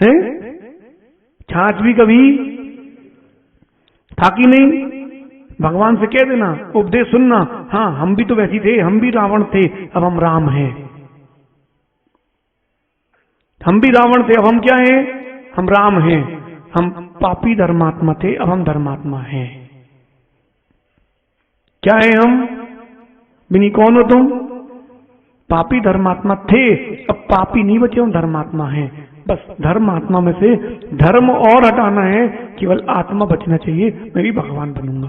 है? छाछ भी कभी थाकी नहीं। भगवान से कह देना, उपदेश सुनना, हाँ हम भी तो वैसी थे, हम भी रावण थे, अब हम राम हैं। हम भी रावण थे, अब हम क्या हैं? हम राम हैं। हम पापी धर्मात्मा थे, अब हम धर्मात्मा हैं। क्या है हम? बिनी कौन हो तुम? पापी धर्मात्मा थे, अब पापी नहीं बचे, हम धर्मात्मा हैं। बस धर्मात्मा में से धर्म और हटाना है, केवल आत्मा बचना चाहिए, मैं भी भगवान बनूंगा।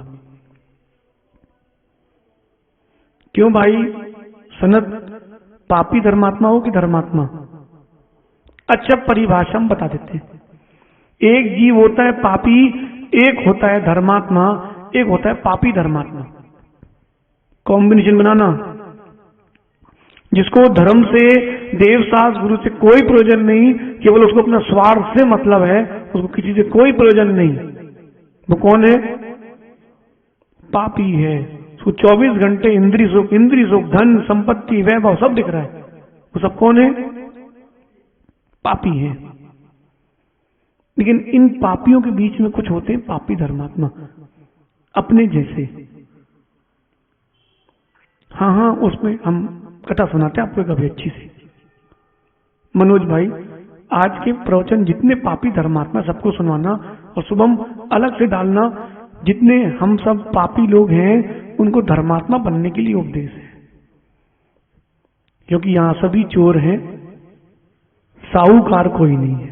क्यों भाई सनत, पापी धर्मात्मा हो कि धर्मात्मा? अच्छा परिभाषा हम बता देते हैं। एक जीव होता है पापी, एक होता है धर्मात्मा, एक होता है पापी धर्मात्मा। कॉम्बिनेशन बनाना। जिसको धर्म से, देव शास्त्र गुरु से कोई प्रयोजन नहीं, केवल उसको अपना स्वार्थ से मतलब है, उसको किसी से कोई प्रयोजन नहीं, वो कौन है? पापी है। उसको 24 घंटे इंद्रिय सुख, धन, संपत्ति, वैभव सब दिख रहा है, वो सब कौन है? पापी है। लेकिन इन पापियों के बीच में कुछ होते हैं पापी धर्मात्मा, अपने जैसे। हाँ, उसमें हम कथा सुनाते हैं आपको कभी अच्छी सी। मनोज भाई, आज के प्रवचन जितने पापी धर्मात्मा सबको सुनवाना, और शुभम अलग से डालना, जितने हम सब पापी लोग हैं उनको धर्मात्मा बनने के लिए उपदेश है। क्योंकि यहां सभी चोर हैं, साहूकार कोई नहीं है।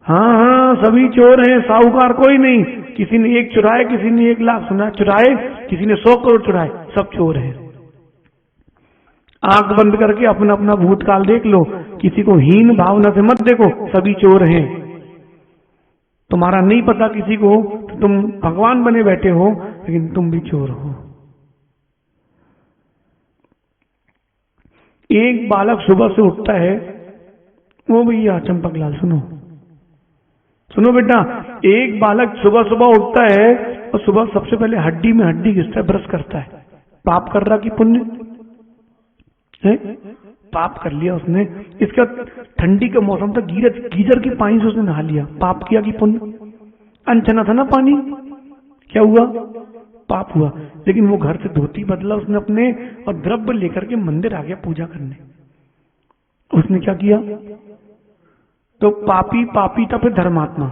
हाँ, सभी चोर हैं, साहूकार कोई नहीं। किसी ने 1 चुराए, किसी ने 1 लाख चुराए, किसी ने 100 करोड़ चुराए, सब चोर हैं। आंख बंद करके अपना अपना भूतकाल देख लो, किसी को हीन भावना से मत देखो, सभी चोर हैं। तुम्हारा नहीं पता किसी को, तो तुम भगवान बने बैठे हो, लेकिन तुम भी चोर हो। एक बालक सुबह से उठता है, वो भैया चंपकलाल सुनो बेटा, एक बालक सुबह सुबह उठता है और सुबह सबसे पहले हड्डी में हड्डी घिसता है, ब्रश करता है। पाप कर रहा कि पुण्य है? पाप कर लिया उसने। इसका ठंडी का मौसम था, गीजर के पानी से उसने नहा लिया, पाप किया कि पुण्य? अनछना था ना पानी, क्या हुआ? पाप हुआ। लेकिन वो घर से धोती बदला उसने अपने, और द्रव्य लेकर के मंदिर आ गया पूजा करने। उसने क्या किया? तो पापी था, फिर धर्मात्मा,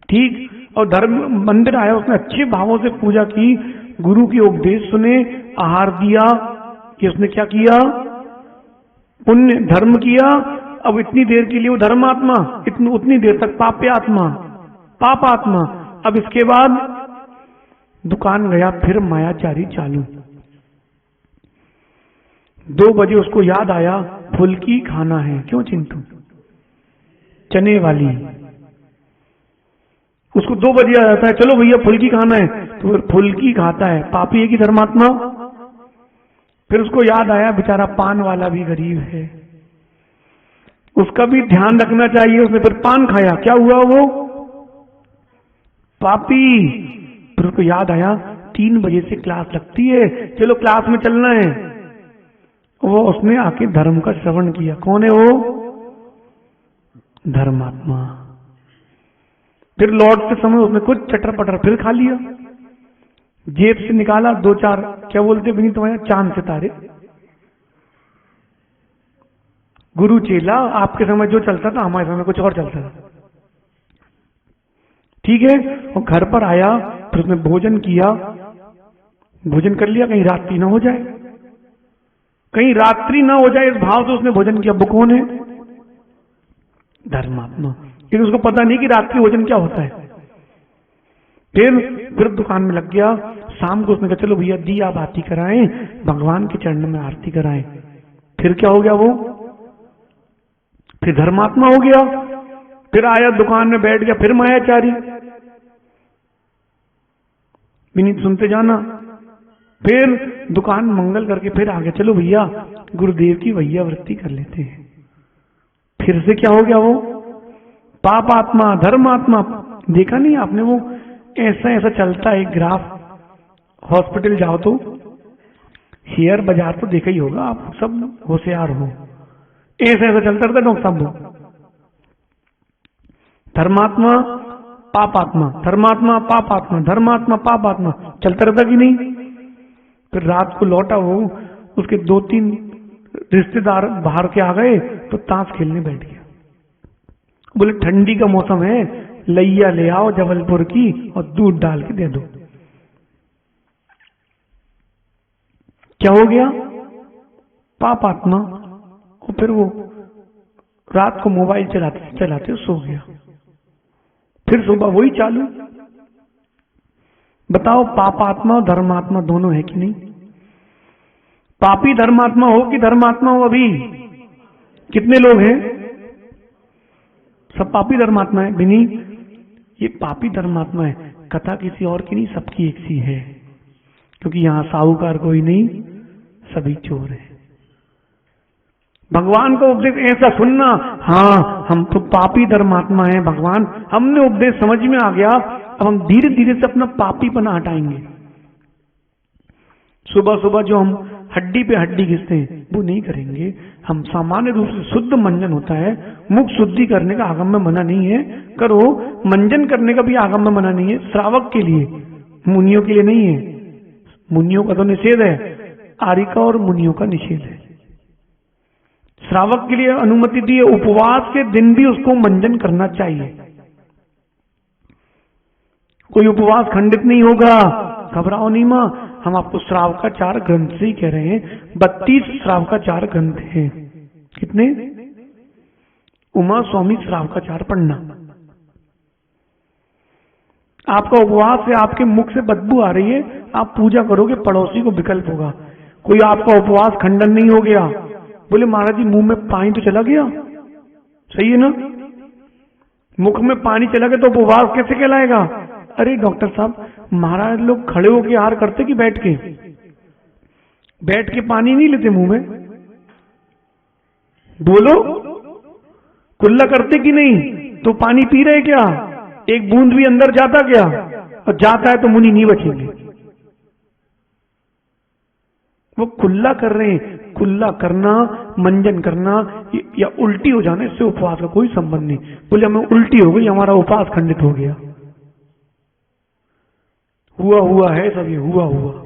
ठीक। और धर्म मंदिर आया, उसने अच्छे भावों से पूजा की, गुरु की उपदेश सुने, आहार दिया, कि उसने क्या किया? पुण्य धर्म किया। अब इतनी देर के लिए वो धर्मात्मा, उतनी देर तक पापात्मा। अब इसके बाद दुकान गया, फिर मायाचारी चालू। 2 बजे उसको याद आया फुल्की खाना है। क्यों चिंटू? चने वाली। उसको 2 बजे आ जाता है, चलो भैया फुल्की खाना है, तो फिर फुल्की खाता है। पापी है कि धर्मात्मा? फिर उसको याद आया बेचारा पान वाला भी गरीब है, उसका भी ध्यान रखना चाहिए, उसने फिर पान खाया। क्या हुआ? वो पापी। फिर उसको याद आया 3 बजे से क्लास लगती है, चलो क्लास में चलना है। वो उसने आके धर्म का श्रवण किया। कौन है वो? धर्मात्मा। फिर लौटते समय उसने कुछ चटर पटर फिर खा लिया, जेब से निकाला 2-4, क्या बोलते भी नहीं तुम्हारे, चांद सितारे। गुरु चेला, आपके समय जो चलता था हमारे समय कुछ और चलता था, ठीक है। और घर पर आया, फिर उसने भोजन किया, भोजन कर लिया, कहीं रात्रि ना हो जाए, कहीं रात्रि ना हो जाए, इस भाव से उसने भोजन किया। वो कौन है? धर्मात्मा। लेकिन उसको पता नहीं कि रात्रि भोजन क्या होता है। फिर दुकान में लग गया। शाम को उसने कहा चलो भैया दिया बाती कराएं, भगवान के चरणों में आरती कराएं। फिर क्या हो गया? वो फिर धर्मात्मा हो गया। फिर आया दुकान में बैठ गया, फिर मायाचारी। विनीत सुनते जाना। फिर दुकान मंगल करके फिर आ गया, चलो भैया गुरुदेव की भैया वृत्ति कर लेते हैं। फिर से क्या हो गया? वो पापात्मा धर्मात्मा। देखा नहीं आपने? वो ऐसा चलता है ग्राफ। हॉस्पिटल जाओ तो शेयर बाजार तो देखा ही होगा, आप सब होशियार हो। ऐसे ऐसा चलता रहता डॉक्टर साहब वो। धर्मात्मा पापात्मा, धर्मात्मा पापात्मा, धर्मात्मा पापात्मा चलता रहता कि नहीं। फिर रात को लौटा वो, उसके 2-3 रिश्तेदार बाहर के आ गए तो ताश खेलने बैठ गया। बोले ठंडी का मौसम है, लैया ले आओ जबलपुर की और दूध डाल के दे दो। क्या हो गया? पापात्मा। और फिर वो रात को मोबाइल चलाते चलाते सो गया। फिर सुबह वही चालू। बताओ पापात्मा और धर्मात्मा दोनों है कि नहीं? पापी धर्मात्मा हो कि धर्मात्मा हो? अभी कितने लोग हैं? सब पापी धर्मात्मा है। बिनी, ये पापी धर्मात्मा है। कथा किसी और की नहीं, सबकी एक सी है, क्योंकि यहां साहूकार कोई नहीं, सभी चोर हैं। भगवान का उपदेश ऐसा सुनना, हाँ हम तो पापी धर्मात्मा हैं भगवान, हमने उपदेश समझ में आ गया, अब हम धीरे धीरे से अपना पापीपना हटाएंगे। सुबह सुबह जो हम हड्डी पे हड्डी घिसते हैं वो नहीं करेंगे। हम सामान्य रूप से शुद्ध मंजन होता है, मुख शुद्धि करने का आगम में मना नहीं है, करो। मंजन करने का भी आगम में मना नहीं है, श्रावक के लिए, मुनियों के लिए नहीं है। मुनियों का तो निषेध है, आरिका और मुनियों का निषेध है। श्रावक के लिए अनुमति दी है, उपवास के दिन भी उसको मंजन करना चाहिए। कोई उपवास खंडित नहीं होगा, घबराओ नहीं मां, हम आपको श्रावकाचार ग्रंथ से ही कह रहे हैं। 32 श्रावकाचार ग्रंथ हैं। कितने? उमा स्वामी श्रावकाचार पढ़ना। आपका उपवास है, आपके मुख से बदबू आ रही है, आप पूजा करोगे, पड़ोसी को विकल्प होगा। कोई आपका उपवास खंडन नहीं हो गया, बोले महाराज जी मुंह में पानी तो चला गया, सही है ना, मुख में पानी चला गया तो उपवास कैसे कहलाएगा? अरे डॉक्टर साहब, महाराज लोग खड़े होके आहार करते कि बैठ के? बैठ के पानी नहीं लेते मुंह में, बोलो, कुल्ला करते कि नहीं? तो पानी पी रहे क्या? एक बूंद भी अंदर जाता क्या? और जाता है तो मुनि नहीं बचेंगे। वो कुल्ला कर रहे हैं। कुल्ला करना, मंजन करना या उल्टी हो जाने से उपवास का कोई संबंध नहीं। बोले हमें उल्टी हो गई, हमारा उपवास खंडित हो गया। हुआ हुआ है सब, ये हुआ हुआ।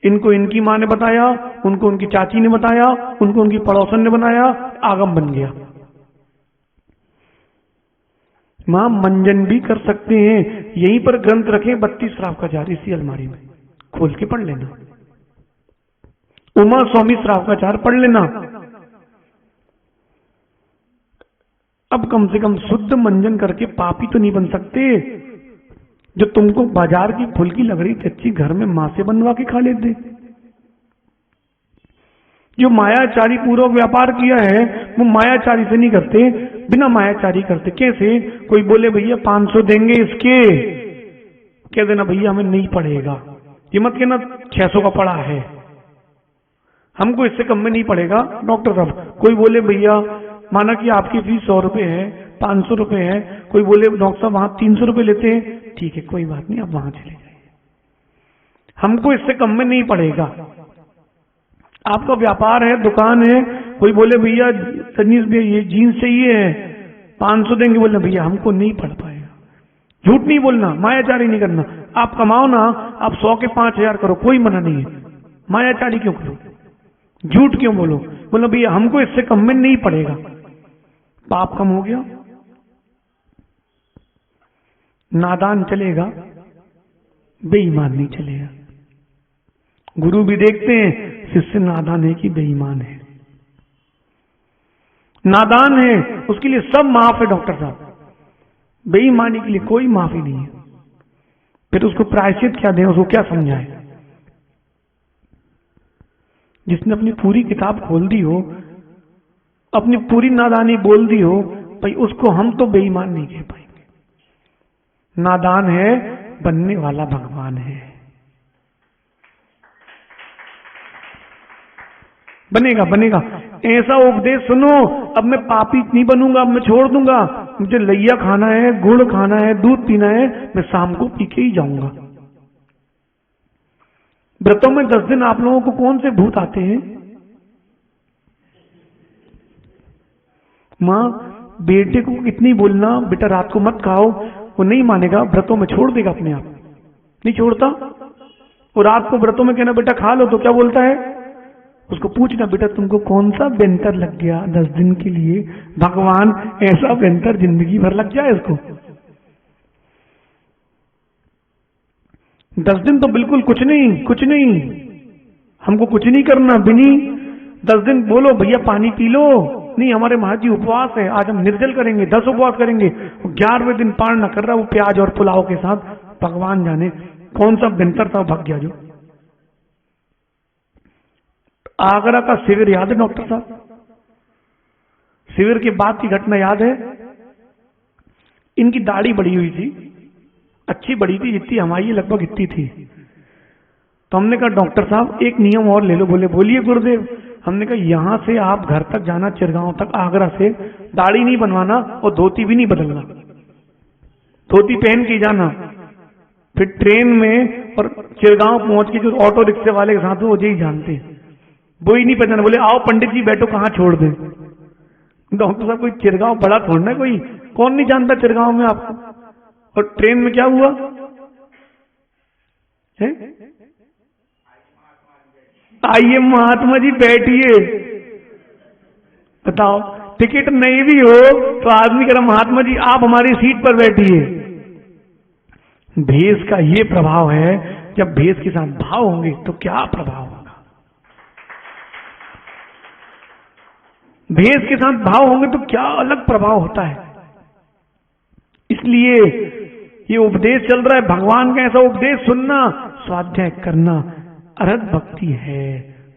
इनको इनकी माँ ने बताया, उनको उनकी चाची ने बताया, उनको उनकी पड़ोसन ने बनाया, आगम बन गया। मां मंजन भी कर सकते हैं। यहीं पर ग्रंथ रखे 32 श्रावकाचार, इसी अलमारी में खोल के पढ़ लेना। उमा स्वामी श्रावकाचार पढ़ लेना। अब कम से कम शुद्ध मंजन करके पापी तो नहीं बन सकते। जो तुमको बाजार की फुल्की लग रही थी अच्छी, घर में मां से बनवा के खा लेते। जो मायाचारी पूर्वक व्यापार किया है वो मायाचारी से नहीं करते, बिना मायाचारी करते। कैसे? कोई बोले भैया 500 देंगे इसके, कह देना भैया हमें नहीं पड़ेगा। ये मत कहना 600 का पड़ा है, हमको इससे कम में नहीं पड़ेगा। डॉक्टर साहब कोई बोले भैया, माना कि आपकी फीस 100 रुपए है, 500 रुपए है, कोई बोले डॉक्टर साहब वहां 300 रुपए लेते हैं, ठीक है कोई बात नहीं, आप वहां चले जाइए, हमको इससे कम में नहीं पड़ेगा। आपका व्यापार है, दुकान है, कोई बोले भैया तनीस भैया ये जीन्स चाहिए है, 500 देंगे, बोलना भैया हमको नहीं पड़ पाएगा। झूठ नहीं बोलना, मायाचारी नहीं करना। आप कमाओ ना, आप 100 के 5000 करो, कोई मना नहीं है। मायाचारी क्यों करो? झूठ क्यों बोलो? बोलो भैया हमको इससे कम में नहीं पड़ेगा। पाप कम हो गया। नादान चलेगा, बेईमान नहीं चलेगा। गुरु भी देखते हैं शिष्य नादान है कि बेईमान है। नादान है उसके लिए सब माफ है डॉक्टर साहब, बेईमानी के लिए कोई माफी नहीं है। फिर उसको प्रायश्चित क्या दें, उसको क्या समझाएं? जिसने अपनी पूरी किताब खोल दी हो, अपनी पूरी नादानी बोल दी हो, भाई उसको हम तो बेईमान नहीं कह पाएंगे। नादान है, बनने वाला भगवान है। बनेगा बनेगा। ऐसा उपदेश सुनो, अब मैं पापी नहीं बनूंगा, अब मैं छोड़ दूंगा, मुझे लैया खाना है, गुड़ खाना है, दूध पीना है, मैं शाम को पी के ही जाऊंगा। व्रतों में 10 दिन आप लोगों को कौन से भूत आते हैं? माँ बेटे को कितनी बोलना बेटा रात को मत खाओ, वो नहीं मानेगा, व्रतों में छोड़ देगा अपने आप, नहीं छोड़ता। और रात को व्रतों में कहना बेटा खा लो, तो क्या बोलता है? उसको पूछना बेटा तुमको कौन सा बेंतर लग गया 10 दिन के लिए, भगवान ऐसा बेंतर जिंदगी भर लग जाए इसको। 10 दिन तो बिल्कुल कुछ नहीं, कुछ नहीं, हमको कुछ नहीं करना। बिनी 10 दिन बोलो भैया पानी पी लो, नहीं हमारे महाराज जी उपवास है, आज हम निर्जल करेंगे, 10 उपवास करेंगे। 11वें दिन पार न कर रहा वो प्याज और पुलाव के साथ, भगवान जाने कौन सा बेंतर था भाग गया। जो आगरा का शिविर याद है डॉक्टर साहब? शिविर के बाद की घटना याद है? इनकी दाढ़ी बड़ी हुई थी, अच्छी बड़ी थी, जितनी हमारी लगभग इतनी थी। तो हमने कहा डॉक्टर साहब एक नियम और ले लो। बोले बोलिए गुरुदेव। हमने कहा यहां से आप घर तक जाना, चिरगांव तक, आगरा से, दाढ़ी नहीं बनवाना और धोती भी नहीं बदलना, धोती पहन के जाना। फिर ट्रेन में और चिरगांव पहुंच के जो ऑटो रिक्शे वाले के साथ वो यही जानते हैं, वो ही नहीं पहचाना। बोले आओ पंडित जी बैठो, कहाँ छोड़ दें। डॉक्टर साहब कोई चिरगांव बड़ा छोड़ना, कोई कौन नहीं जानता चिरगांव में आपको। और ट्रेन में क्या हुआ है? आइए महात्मा जी बैठिए। बताओ टिकट नहीं भी हो तो आदमी कह रहा महात्मा जी आप हमारी सीट पर बैठिए। भेष का ये प्रभाव है, जब भेष के साथ भाव होंगे तो क्या प्रभाव होगा। भेष के साथ भाव होंगे तो क्या अलग प्रभाव होता है। इसलिए ये उपदेश चल रहा है भगवान का, ऐसा उपदेश सुनना, स्वाध्याय करना, अरहत भक्ति है।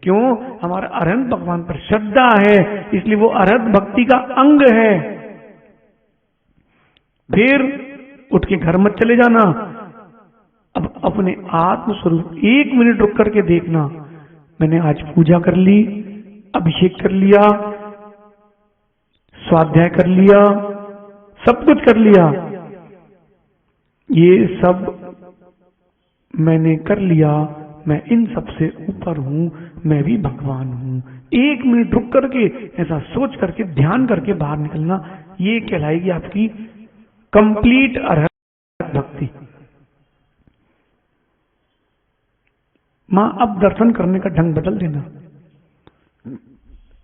क्यों? हमारा अरहंत भगवान पर श्रद्धा है, इसलिए वो अरहत भक्ति का अंग है। फिर उठ के घर मत चले जाना, अब अपने आत्म स्वरूप 1 मिनट रुक करके देखना, मैंने आज पूजा कर ली, अभिषेक कर लिया, स्वाध्याय कर लिया, सब कुछ कर लिया, ये सब मैंने कर लिया, मैं इन सब से ऊपर हूं, मैं भी भगवान हूं। 1 मिनट रुक करके ऐसा सोच करके ध्यान करके बाहर निकलना, ये कहलाएगी आपकी कंप्लीट अरहत भक्ति। मां अब दर्शन करने का ढंग बदल देना।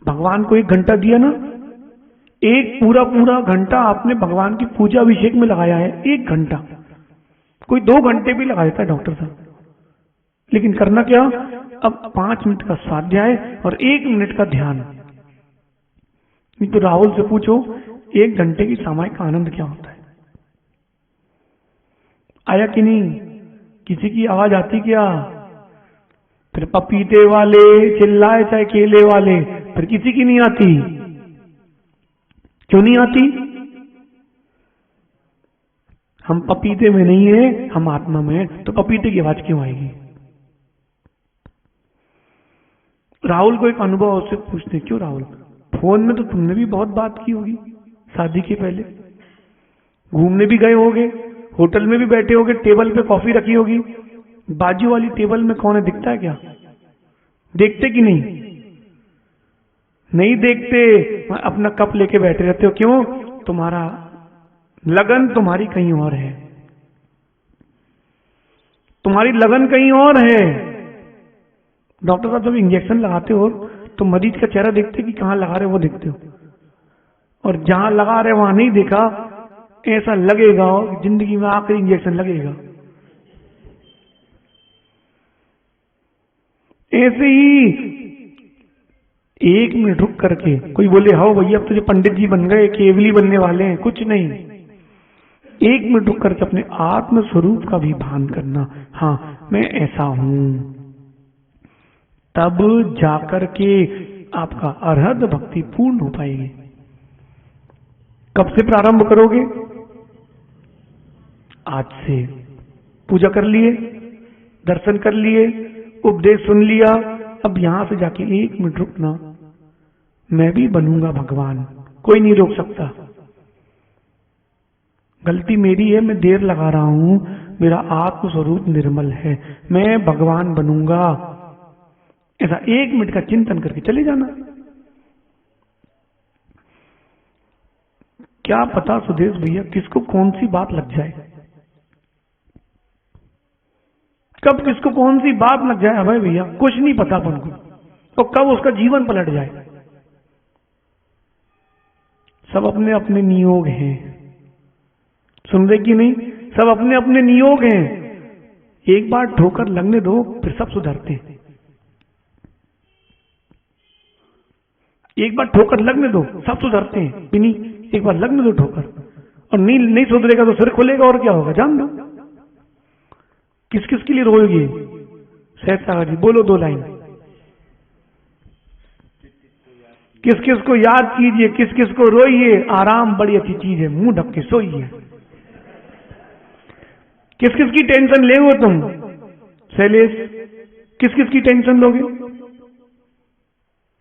भगवान को 1 घंटा दिया ना, एक पूरा घंटा आपने भगवान की पूजा अभिषेक में लगाया है। 1 घंटा, कोई 2 घंटे भी लगा देता है डॉक्टर साहब, लेकिन करना क्या? अब 5 मिनट का स्वाध्याय और 1 मिनट का ध्यान। नहीं तो राहुल से पूछो 1 घंटे की सामायिक आनंद क्या होता है। आया कि नहीं? किसी की आवाज आती क्या? फिर पपीते वाले चिल्लाए चाहे केले वाले, फिर किसी की नहीं आती। क्यों नहीं आती? हम पपीते में नहीं है, हम आत्मा में है, तो पपीते की आवाज क्यों आएगी? राहुल को एक अनुभव उससे पूछते, क्यों राहुल, फोन में तो तुमने भी बहुत बात की होगी शादी के पहले, घूमने भी गए होगे, होटल में भी बैठे होगे, टेबल पे कॉफी रखी होगी, बाजू वाली टेबल में कौन है दिखता है क्या? देखते कि नहीं? नहीं देखते, अपना कप लेके बैठे रहते हो। क्यों? तुम्हारा लगन तुम्हारी कहीं और है, तुम्हारी लगन कहीं और है। डॉक्टर साहब जब इंजेक्शन लगाते हो तो मरीज का चेहरा देखते कि कहां लगा रहे वो देखते हो, और जहां लगा रहे वहां नहीं देखा, ऐसा लगेगा जिंदगी में आखिरी इंजेक्शन लगेगा। ऐसे ही 1 मिनट रुक करके, कोई बोले हाँ भैया अब तो जो पंडित जी बन गए, केवली बनने वाले हैं, कुछ नहीं। 1 मिनट रुक करके अपने आत्म स्वरूप का भी भान करना, हाँ मैं ऐसा हूं, तब जाकर के आपका अरहत भक्ति पूर्ण हो पाएगी। कब से प्रारंभ करोगे? आज से। पूजा कर लिए, दर्शन कर लिए, उपदेश सुन लिया, अब यहां से जाके 1 मिनट रुकना, मैं भी बनूंगा भगवान, कोई नहीं रोक सकता। गलती मेरी है, मैं देर लगा रहा हूं, मेरा आत्म स्वरूप निर्मल है, मैं भगवान बनूंगा। ऐसा 1 मिनट का चिंतन करके चले जाना। क्या पता सुदेश भैया किसको कौन सी बात लग जाए, कब किसको कौन सी बात लग जाए अभय भैया, कुछ नहीं पता अपन को, तो कब उसका जीवन पलट जाए। सब अपने अपने नियोग हैं, सुन रहे कि नहीं, सब अपने अपने नियोग हैं। एक बार ठोकर लगने दो फिर सब सुधरते हैं। एक बार ठोकर लगने दो सब सुधरते हैं, नहीं एक बार लगने दो ठोकर, और नहीं सुधरेगा तो सिर खुलेगा और क्या होगा जान दो। किस किस के लिए रोएगी सहज सागर जी, बोलो 2 लाइन। किस किस को याद कीजिए, किस किस को रोइए, आराम बड़ी अच्छी चीज है, मुंह ढक के सोइए। किस किस की टेंशन लेंगे तुम शैलेश, किस किस की टेंशन लोगे,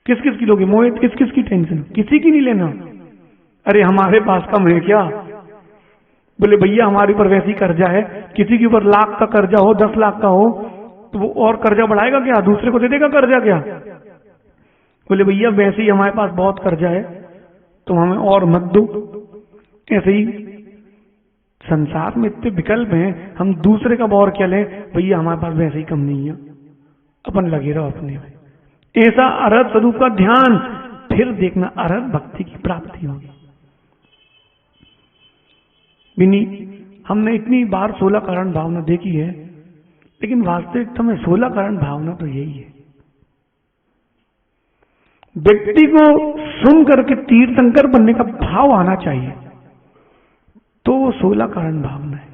किस किस की लोगे मोहित, किस किस की टेंशन, किसी की नहीं लेना। अरे हमारे पास कम है क्या, बोले भैया हमारे ऊपर वैसी कर्जा है, किसी के ऊपर लाख का कर्जा हो 10 लाख का हो तो वो और कर्जा बढ़ाएगा क्या, दूसरे को दे देगा कर्जा क्या। बोले भैया वैसे ही हमारे पास बहुत कर्जा है तो हमें और मत दो। ऐसे ही संसार में इतने विकल्प हैं, हम दूसरे का और क्या लें, भैया हमारे पास वैसे ही कम नहीं है, अपन लगे रहो अपने में। ऐसा अरहत स्वरूप का ध्यान, फिर देखना अरहत भक्ति की प्राप्ति होगी। बिनी हमने इतनी बार 16 कारण भावना देखी है, लेकिन वास्तविकता में 16 कारण भावना तो यही है। व्यक्ति को सुन करके तीर्थंकर बनने का भाव आना चाहिए, तो वो 16 कारण भावना है।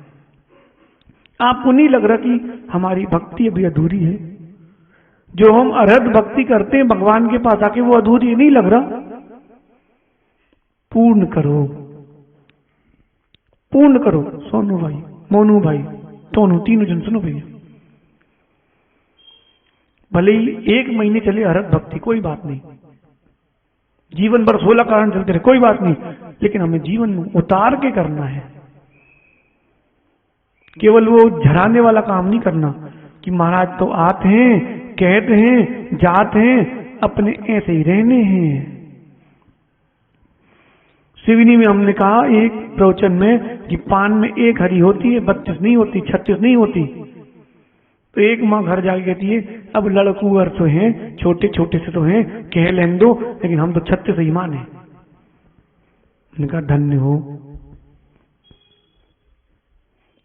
आपको नहीं लग रहा कि हमारी भक्ति अभी अधूरी है, जो हम अरहत भक्ति करते हैं भगवान के पास आके वो अधूरी नहीं लग रहा, पूर्ण करो, पूर्ण करो। सोनू भाई, मोनू भाई, दोनों तीनों जन सुनो भैया, भले ही 1 महीने चले अरहत भक्ति कोई बात नहीं, जीवन भर 16 कारण चलते रहे कोई बात नहीं, लेकिन हमें जीवन में उतार के करना है। केवल वो झराने वाला काम नहीं करना कि महाराज तो आते हैं, कहते हैं, जाते हैं, अपने ऐसे ही रहने हैं। सिवनी में हमने कहा एक प्रवचन में कि पान में 1 हरी होती है, 32 नहीं होती, 36 नहीं होती। तो एक माँ घर जाके कहती है अब लड़कुअर तो हैं, छोटे छोटे से तो हैं, कह लें दो, लेकिन हम तो 36 ही मान है। मैंने कहा धन्य हो।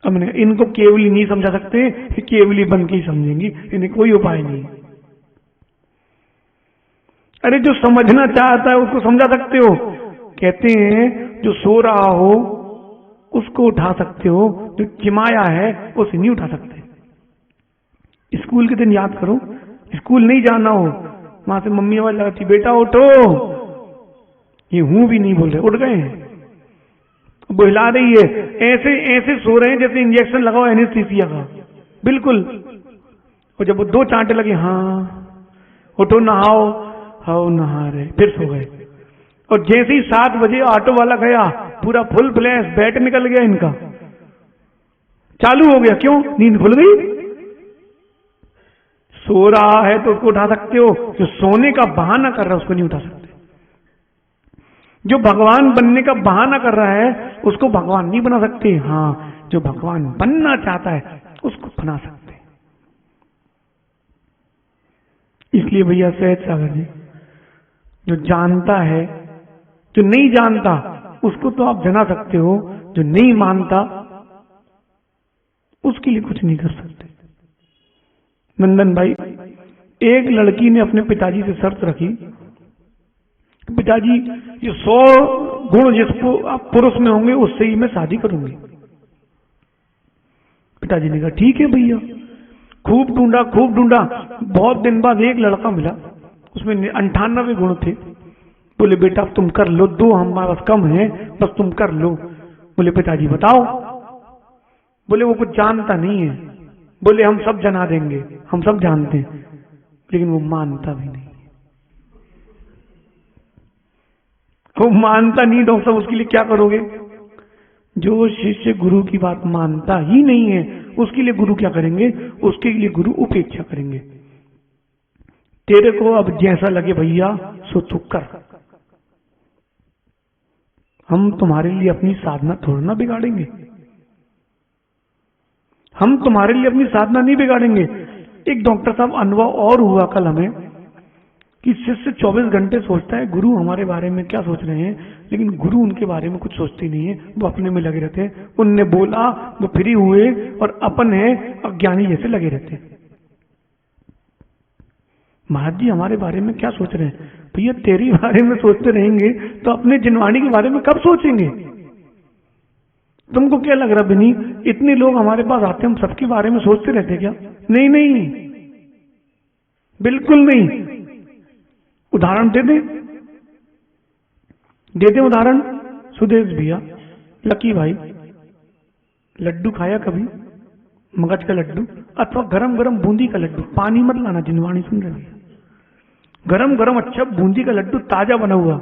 अब मैंने इनको केवली नहीं समझा सकते, केवली बन के ही समझेंगी, इन्हें कोई उपाय नहीं। अरे जो समझना चाहता है उसको समझा सकते हो। कहते हैं जो सो रहा हो उसको उठा सकते हो, जो चिमाया है उसे नहीं उठा सकते। स्कूल के दिन याद करो, स्कूल नहीं जाना हो, वहां से मम्मी आवाज लगाती बेटा उठो, ये हूं भी नहीं बोल रहे, उठ गए हैं, बुला रही है, ऐसे ऐसे सो रहे हैं जैसे इंजेक्शन लगाओ एनेस्थीसिया का, बिल्कुल। और जब वो 2 चांटे लगे, हाँ उठो नहाओ, हाँ नहा रहे, फिर सो गए। और जैसे ही 7 बजे ऑटो वाला गया, पूरा फुल फ्लैश बैट निकल गया इनका, चालू हो गया। क्यों? नींद खुल गई। सो रहा है तो उसको उठा सकते हो, जो सोने का बहाना कर रहा है उसको नहीं उठा सकते। जो भगवान बनने का बहाना कर रहा है उसको भगवान नहीं बना सकते। हाँ, जो भगवान बनना चाहता है उसको बना सकते। इसलिए भैया सहज सागर जी, जो जानता है, जो नहीं जानता उसको तो आप जना सकते हो, जो नहीं मानता उसके लिए कुछ नहीं कर सकते। नंदन भाई, एक लड़की ने अपने पिताजी से शर्त रखी, पिताजी ये 100 गुण जिसको आप पुरुष में होंगे उससे ही मैं शादी करूंगी। पिताजी ने कहा ठीक है भैया। खूब ढूंढा, खूब ढूंढा, बहुत दिन बाद एक लड़का मिला, उसमें 98 गुण थे। बोले बेटा तुम कर लो, 2 हमारे पास कम है, बस तुम कर लो। बोले पिताजी बताओ। बोले वो कुछ जानता नहीं है। बोले हम सब जना देंगे, हम सब जानते हैं, लेकिन वो मानता भी नहीं। वो मानता नहीं, डॉक्टर साहब उसके लिए क्या करोगे? जो शिष्य गुरु की बात मानता ही नहीं है उसके लिए गुरु क्या करेंगे? उसके लिए गुरु उपेक्षा करेंगे। तेरे को अब जैसा लगे भैया सो तू कर, हम तुम्हारे लिए अपनी साधना थोड़ा ना बिगाड़ेंगे, हम तुम्हारे लिए अपनी साधना नहीं बिगाड़ेंगे। एक डॉक्टर साहब अनुभव और हुआ कल हमें कि शिष्य 24 घंटे सोचता है गुरु हमारे बारे में क्या सोच रहे हैं, लेकिन गुरु उनके बारे में कुछ सोचते नहीं है, वो अपने में लगे रहते हैं। उनने बोला वो फ्री हुए और अपन है अज्ञानी जैसे लगे रहते हैं। महाराज जी हमारे बारे में क्या सोच रहे हैं? भैया तेरे बारे में सोचते रहेंगे तो अपने जिनवाणी के बारे में कब सोचेंगे? तुमको क्या लग रहा बिनी, इतने लोग हमारे पास आते हैं, हम सबके बारे में सोचते रहते क्या? नहीं नहीं, बिल्कुल नहीं। उदाहरण दे दे उदाहरण। सुदेश भैया, लकी भाई, लड्डू खाया कभी? मगज का लड्डू अथवा गरम गरम बूंदी का लड्डू, पानी मत लाना, जिनवाणी सुन रहे भैया। गरम गरम अच्छा बूंदी का लड्डू ताजा बना हुआ,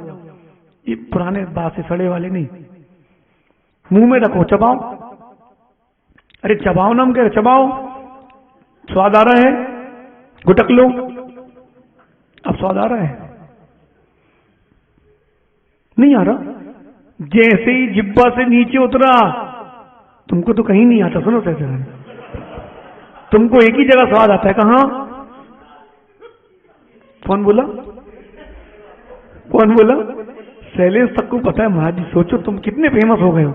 ये पुराने बासे सड़े वाले नहीं, मुंह में रखो, चबाओ। अरे चबाओ ना, हम कह रहे चबाओ, स्वाद आ रहा है, घुटक लो, अब स्वाद आ रहा है? नहीं आ रहा। जैसे ही जिब्बा से नीचे उतरा, तुमको तो कहीं नहीं आता। सुनो सर, तुमको एक ही जगह स्वाद आता है, कहां? कौन बोला? कौन बोला? शैलेश तक को पता है महाराज जी। सोचो तुम कितने फेमस हो गए हो।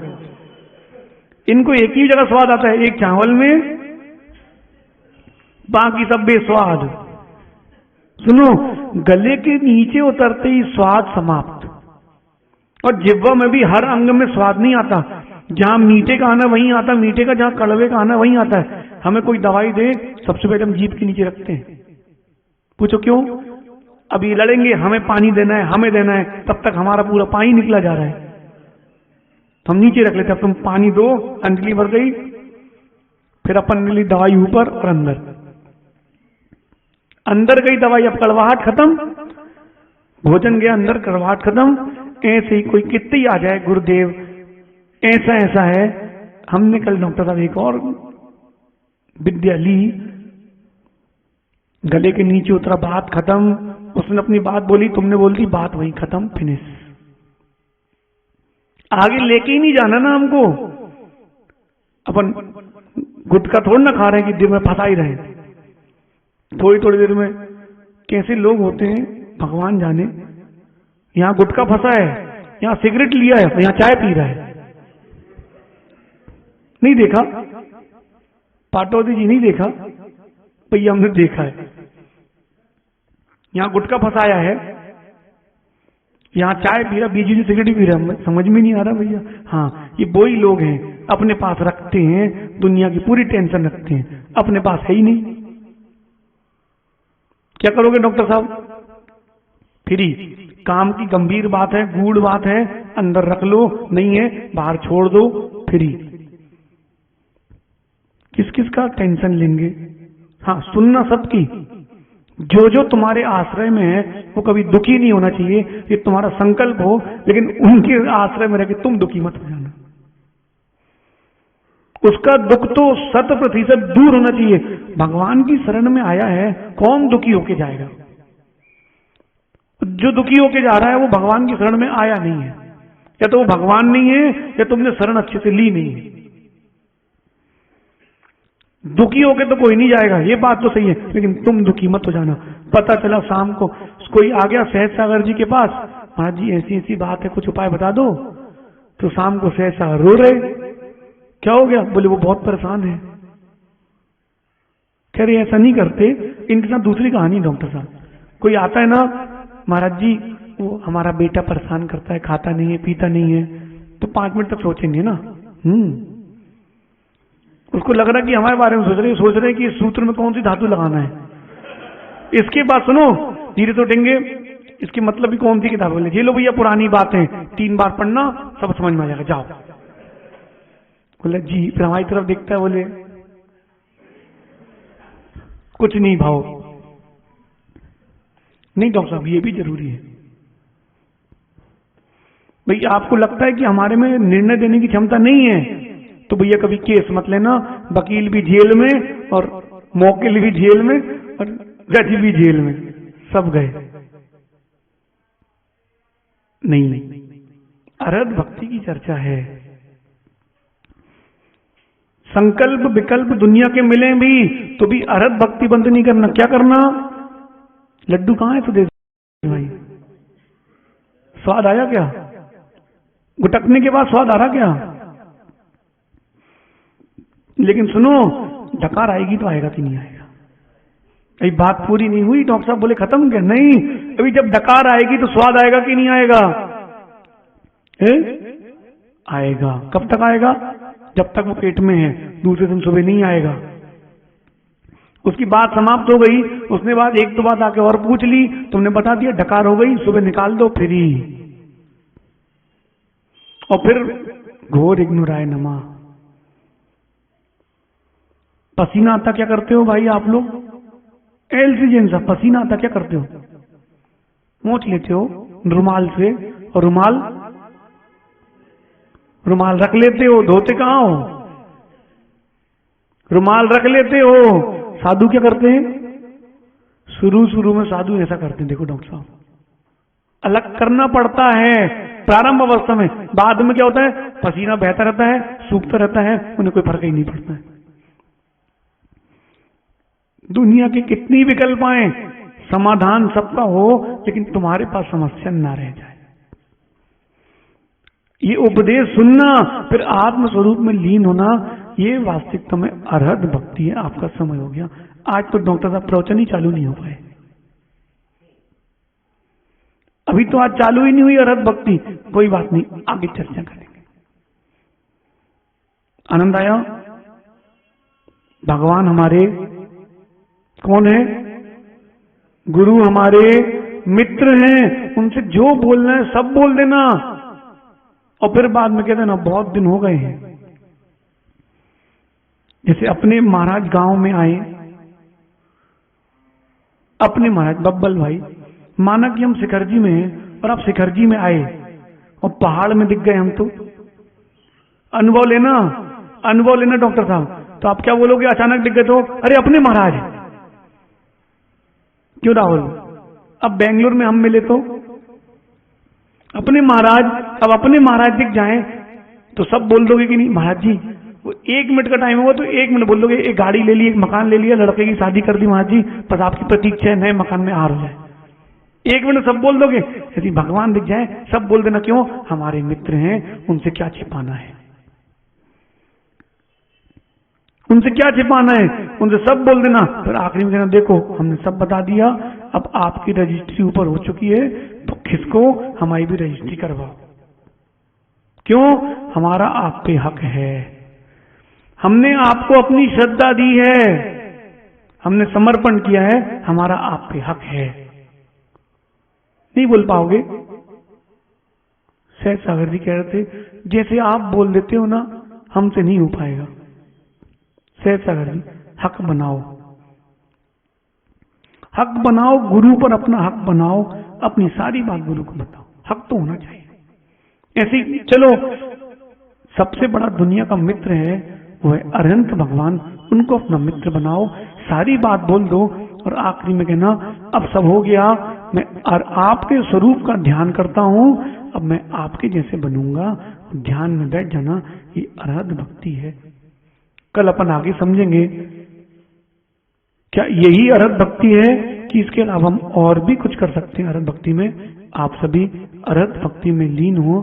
इनको एक ही जगह स्वाद आता है, एक चावल में, बाकी सब बेस्वाद। सुनो, गले के नीचे उतरते ही स्वाद समाप्त। और जिह्वा में भी हर अंग में स्वाद नहीं आता। जहां मीठे का आना वहीं आता मीठे का, जहां कड़वे का आना वहीं आता है। हमें कोई दवाई दे, सबसे पहले हम जीभ के नीचे रखते हैं। पूछो क्यों? अभी लड़ेंगे, हमें पानी देना है, हमें देना है, तब तक हमारा पूरा पानी निकला जा रहा है, तो हम नीचे रख लेते हैं। अब तुम पानी दो, अंजलि भर गई, फिर अपन ली दवाई ऊपर और अंदर, अंदर गई दवाई, अब कड़वाहट खत्म, भोजन गया अंदर, कड़वाहट खत्म। ऐसे ही कोई कितनी आ जाए, गुरुदेव ऐसा ऐसा है। हमने कल डॉक्टर साहब एक और विद्या ली, गले के नीचे उतरा, बात खत्म। उसने अपनी बात बोली, तुमने बोल दी, बात वहीं खत्म, फिनिश। आगे लेके ही नहीं जाना ना हमको। अपन गुटखा थोड़ा ना खा रहे हैं कि दिल में फंसा ही रहे। थोड़ी थोड़ी देर में कैसे लोग होते हैं भगवान जाने। यहां गुटखा फंसा है, यहां सिगरेट लिया है, यहां चाय पी रहा है। नहीं देखा? पाटौदी जी नहीं देखा? भैया हमने देखा है। यहां गुटखा फंसाया है, यहां चाय पी रहा, बीच में सिगरेट पी रहा, समझ में नहीं आ रहा भैया। हाँ, ये वही लोग हैं, अपने पास रखते हैं, दुनिया की पूरी टेंशन रखते हैं, अपने पास है ही नहीं। क्या करोगे डॉक्टर साहब? फ्री। काम की गंभीर बात है, गूढ़ बात है, अंदर रख लो, नहीं है बाहर छोड़ दो, फ्री। किस किस का टेंशन लेंगे? हाँ, सुनना सबकी। जो जो तुम्हारे आश्रय में है वो कभी दुखी नहीं होना चाहिए, ये तुम्हारा संकल्प हो, लेकिन उनके आश्रय में रहकर तुम दुखी मत हो जाना। उसका दुख तो 100% दूर होना चाहिए। भगवान की शरण में आया है, कौन दुखी होके जाएगा? जो दुखी होके जा रहा है वो भगवान की शरण में आया नहीं है, या तो वो भगवान नहीं है या तुमने शरण अच्छे से ली नहीं है। दुखी होके तो कोई नहीं जाएगा, ये बात तो सही है, लेकिन तुम दुखी मत हो जाना। पता चला शाम को कोई आ गया सहज सागर जी के पास, महाराज जी ऐसी ऐसी बात है, कुछ उपाय बता दो। तो शाम को सहज सागर रो रहे, क्या हो गया? बोले वो बहुत परेशान है। कह रहे ऐसा नहीं करते, इनके साथ दूसरी कहानी डॉक्टर साहब। कोई आता है ना, महाराज जी वो हमारा बेटा परेशान करता है, खाता नहीं है, पीता नहीं है, तो 5 मिनट तक सोचेंगे ना। उसको लग रहा है कि हमारे बारे में सोच रहे हैं कि इस सूत्र में कौन सी धातु लगाना है। इसके बाद सुनो, धीरे से उठेंगे, इसकी मतलब भी कौन सी किताब बोले, ये लो भैया पुरानी बातें 3 बार पढ़ना, सब समझ में आ जाएगा, जाओ। बोले जी, फिर हमारी तरफ देखता है, बोले कुछ नहीं भाव। नहीं डॉक्टर साहब, ये भी जरूरी है। भैया आपको लगता है कि हमारे में निर्णय देने की क्षमता नहीं है, तो भैया कभी केस मत लेना। वकील भी जेल में और मौकिल भी जेल में और जज भी जेल में, सब गए। नहीं, अरहत भक्ति की चर्चा है। संकल्प विकल्प दुनिया के मिले भी तो भी अरहत भक्ति बंद नहीं करना। क्या करना? लड्डू कहां है तो दे भाई। स्वाद आया क्या? गुटकने के बाद स्वाद आ रहा क्या? लेकिन सुनो, डकार आएगी तो आएगा कि नहीं आएगा? अभी बात पूरी नहीं हुई। डॉक्टर साहब बोले खत्म क्या? नहीं, अभी जब डकार आएगी तो स्वाद आएगा कि नहीं आएगा? आएगा। कब तक आएगा? जब तक वो पेट में है। दूसरे दिन सुबह नहीं आएगा। उसकी बात समाप्त हो गई। उसने बाद एक दो बात आके और पूछ ली, तुमने बता दिया, डकार हो गई, सुबह निकाल दो फ्री। और फिर घोर इग्नोराय नमा। पसीना आता क्या करते हो भाई आप लोग? एलसी जैसा पसीना आता क्या करते हो? मोच लेते हो रुमाल से, और रुमाल रख लेते हो। धोते कहां हो? रुमाल रख लेते हो। साधु क्या करते हैं? शुरू में साधु ऐसा करते हैं। देखो डॉक्टर साहब, अलग करना पड़ता है प्रारंभ अवस्था में। बाद में क्या होता है? पसीना बहता रहता है, सूखता रहता है, उन्हें कोई फर्क ही नहीं पड़ता है। दुनिया के कितनी विकल्प आए, समाधान सबका हो, लेकिन तुम्हारे पास समस्या ना रह जाए। ये उपदेश सुनना, फिर आत्म स्वरूप में लीन होना, ये वास्तविकता में अरहत भक्ति है। आपका समय हो गया। आज तो डॉक्टर साहब प्रवचन ही चालू नहीं हो पाए। अभी तो आज चालू ही नहीं हुई अरहत भक्ति। कोई बात नहीं, आगे चर्चा करेंगे। आनंद आया? भगवान हमारे कौन है? गुरु हमारे मित्र हैं। उनसे जो बोलना है सब बोल देना, और फिर बाद में कह देना बहुत दिन हो गए हैं। जैसे अपने महाराज गांव में आए, अपने महाराज बब्बल भाई, माना कि हम शिखरजी में हैं और आप शिखरजी में आए और पहाड़ में दिख गए हम, तो अनुभव लेना डॉक्टर साहब। तो आप क्या बोलोगे? अचानक दिख गए तो अरे अपने महाराज। क्यों राहुल? अब बेंगलुरु में हम मिले तो अपने महाराज। अब अपने महाराज दिख जाएं तो सब बोल दोगे कि नहीं महाराज जी? वो 1 मिनट का टाइम होगा तो 1 मिनट बोल दोगे। एक गाड़ी ले ली, एक मकान ले लिया, लड़के की शादी कर दी महाराज जी, बस आपकी प्रतीक्षा है नए मकान में हार हो जाए। 1 मिनट सब बोल दोगे। यदि भगवान दिख जाए सब बोल देना। क्यों? हमारे मित्र हैं, उनसे क्या छिपाना है? उनसे क्या छिपाना है? उनसे सब बोल देना। फिर आखिरी में कहना देखो हमने सब बता दिया, अब आपकी रजिस्ट्री ऊपर हो चुकी है, तो किसको? हमारी भी रजिस्ट्री करवाओ। क्यों? हमारा आप पे हक है। हमने आपको अपनी श्रद्धा दी है, हमने समर्पण किया है, हमारा आप पे हक है। नहीं बोल पाओगे? सहज सागर जी कह रहे थे जैसे आप बोल देते हो ना, हमसे नहीं हो पाएगा। सहज सागर जी, हक बनाओ, हक बनाओ, गुरु पर अपना हक बनाओ, अपनी सारी बात गुरु को बताओ। हक तो होना चाहिए। ऐसे ही चलो, सबसे बड़ा दुनिया का मित्र है वो है अरहंत भगवान। उनको अपना मित्र बनाओ, सारी बात बोल दो, और आखिरी में कहना अब सब हो गया, मैं आपके स्वरूप का ध्यान करता हूं, अब मैं आपके जैसे बनूंगा। ध्यान में बैठ जाना, ये अरहत भक्ति है। कल अपन आगे समझेंगे क्या यही अरहत भक्ति है कि इसके अलावा हम और भी कुछ कर सकते हैं अरहत भक्ति में। आप सभी अरहत भक्ति में लीन हो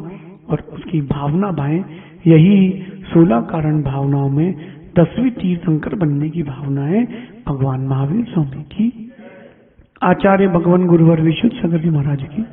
और उसकी भावना भाएं। यही 16 कारण भावनाओं में 10वीं तीर्थंकर बनने की भावना है भगवान महावीर स्वामी की। आचार्य भगवान गुरुवर विशुद्ध सागर जी महाराज की।